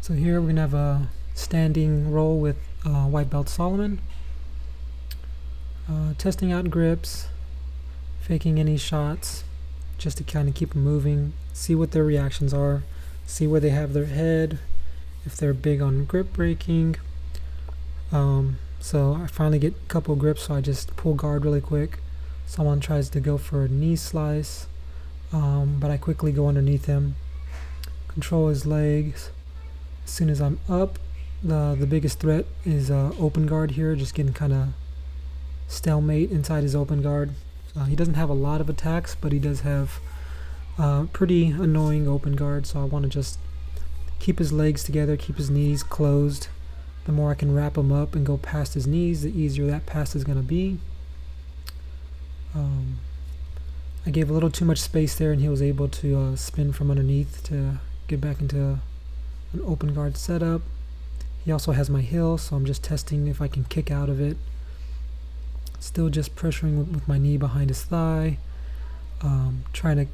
So here we're gonna have a standing roll with White Belt Solomon. Testing out grips, faking any shots, just to kind of keep them moving, see what their reactions are, see where they have their head, if they're big on grip breaking. So I finally get a couple grips, so I just pull guard really quick. Someone tries to go for a knee slice, but I quickly go underneath him, control his legs. As soon as I'm up, the biggest threat is open guard here, just getting kind of stalemate inside his open guard. He doesn't have a lot of attacks, but he does have pretty annoying open guard, so I want to just keep his legs together, keep his knees closed. The more I can wrap him up and go past his knees, the easier that pass is going to be. I gave a little too much space there, and he was able to spin from underneath to get back into an open guard setup. He also has my heel, so I'm just testing if I can kick out of it. Still just pressuring with my knee behind his thigh, trying to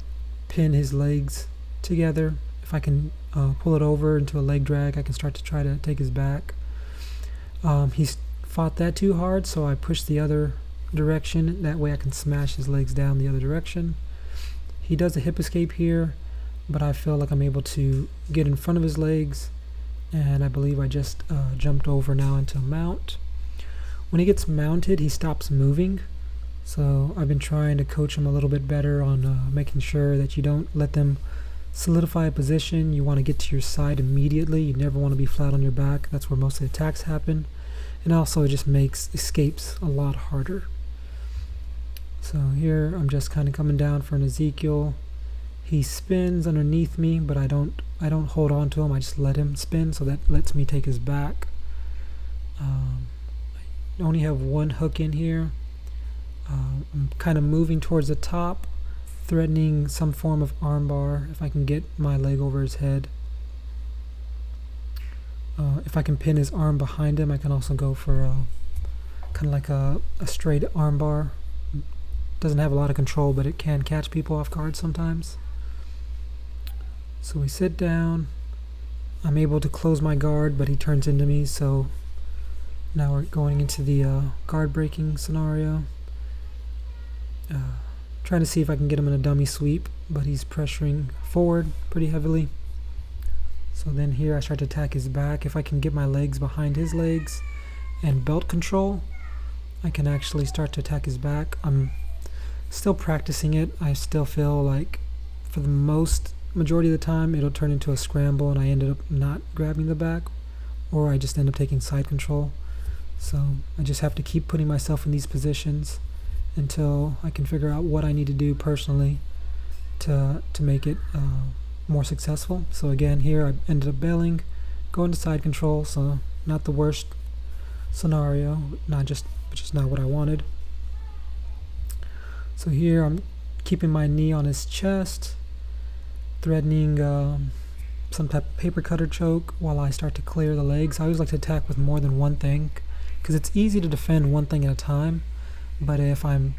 pin his legs together. If I can pull it over into a leg drag, I can start to try to take his back. He's fought that too hard, so I push the other direction. That way I can smash his legs down the other direction. He does a hip escape here, but I feel like I'm able to get in front of his legs, and I believe I just jumped over now into a mount. When he gets mounted, he stops moving, so I've been trying to coach him a little bit better on making sure that you don't let them solidify a position. You want to get to your side immediately. You never want to be flat on your back. That's where most of the attacks happen. And also it just makes escapes a lot harder. So here I'm just kind of coming down for an Ezekiel. He spins underneath me, but I don't hold on to him. I just let him spin, so that lets me take his back. I only have one hook in here. I'm kind of moving towards the top, threatening some form of armbar if I can get my leg over his head. If I can pin his arm behind him, I can also go for kind of like a straight armbar. Doesn't have a lot of control, but it can catch people off guard sometimes. So we sit down. I'm able to close my guard, but he turns into me, so now we're going into the guard breaking scenario. Trying to see if I can get him in a dummy sweep, but he's pressuring forward pretty heavily. So then here I start to attack his back. If I can get my legs behind his legs and belt control, I can actually start to attack his back. I'm still practicing it. I still feel like for the majority of the time it'll turn into a scramble and I ended up not grabbing the back, or I just end up taking side control. So I just have to keep putting myself in these positions until I can figure out what I need to do personally to make it more successful. So again, here I ended up bailing, going to side control, so not the worst scenario, which is not what I wanted. So here I'm keeping my knee on his chest, threatening some type of paper cutter choke while I start to clear the legs. I always like to attack with more than one thing, because it's easy to defend one thing at a time, but if I'm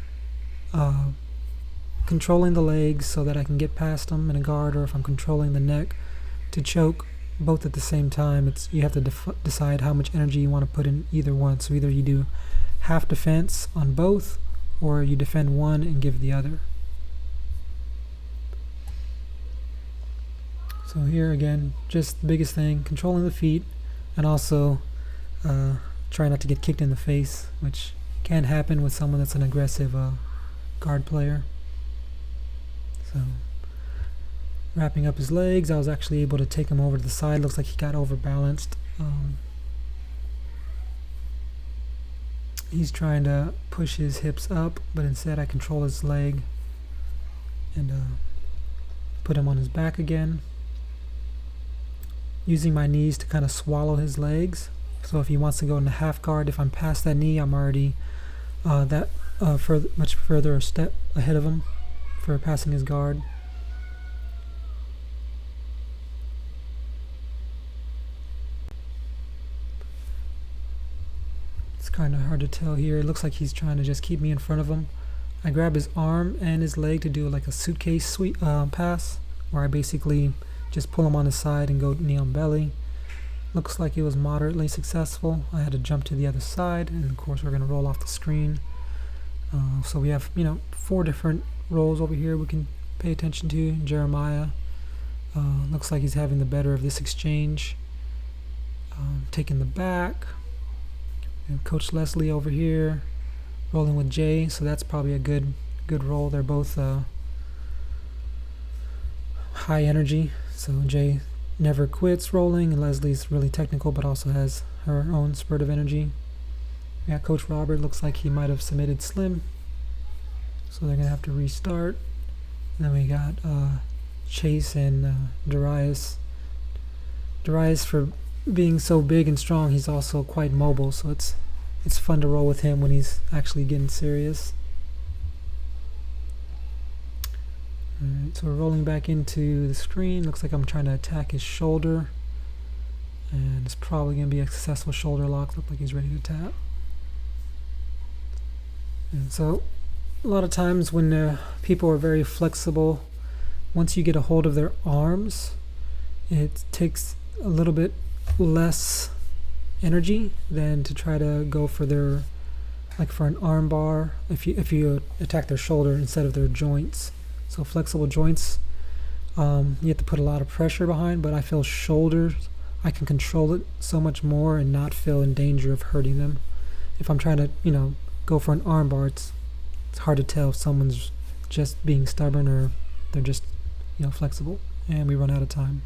controlling the legs so that I can get past them in a guard, or if I'm controlling the neck to choke both at the same time, you have to decide how much energy you want to put in either one. So either you do half defense on both, or you defend one and give the other. So here again, just the biggest thing, controlling the feet, and also try not to get kicked in the face, which can happen with someone that's an aggressive guard player. So wrapping up his legs, I was actually able to take him over to the side. Looks like he got overbalanced. He's trying to push his hips up, but instead I control his leg and put him on his back again, using my knees to kind of swallow his legs. So if he wants to go into half guard, if I'm past that knee, I'm already much further a step ahead of him for passing his guard. It's kind of hard to tell here. It looks like he's trying to just keep me in front of him. I grab his arm and his leg to do like a suitcase sweep pass, where I basically just pull him on his side and go knee on belly. Looks like it was moderately successful. I had to jump to the other side, and of course we're going to roll off the screen. So we have, 4 different rolls over here we can pay attention to. Jeremiah looks like he's having the better of this exchange. Taking the back. We have Coach Leslie over here rolling with Jay, so that's probably a good roll. They're both high energy, so Jay never quits rolling, and Leslie's really technical but also has her own spurt of energy. Yeah, Coach Robert looks like he might have submitted Slim, so they're gonna have to restart. And then we got Chase and Darius. Darius, for being so big and strong, he's also quite mobile, so it's fun to roll with him when he's actually getting serious. Alright, so we're rolling back into the screen. Looks like I'm trying to attack his shoulder, and it's probably going to be a successful shoulder lock. Looks like he's ready to tap. And so a lot of times when people are very flexible, once you get a hold of their arms, it takes a little bit less energy than to try to go for their, like for an arm bar, if you attack their shoulder instead of their joints. So flexible joints, you have to put a lot of pressure behind, but I feel shoulders, I can control it so much more and not feel in danger of hurting them. If I'm trying to, go for an arm bar, it's hard to tell if someone's just being stubborn or they're just, flexible. And we run out of time.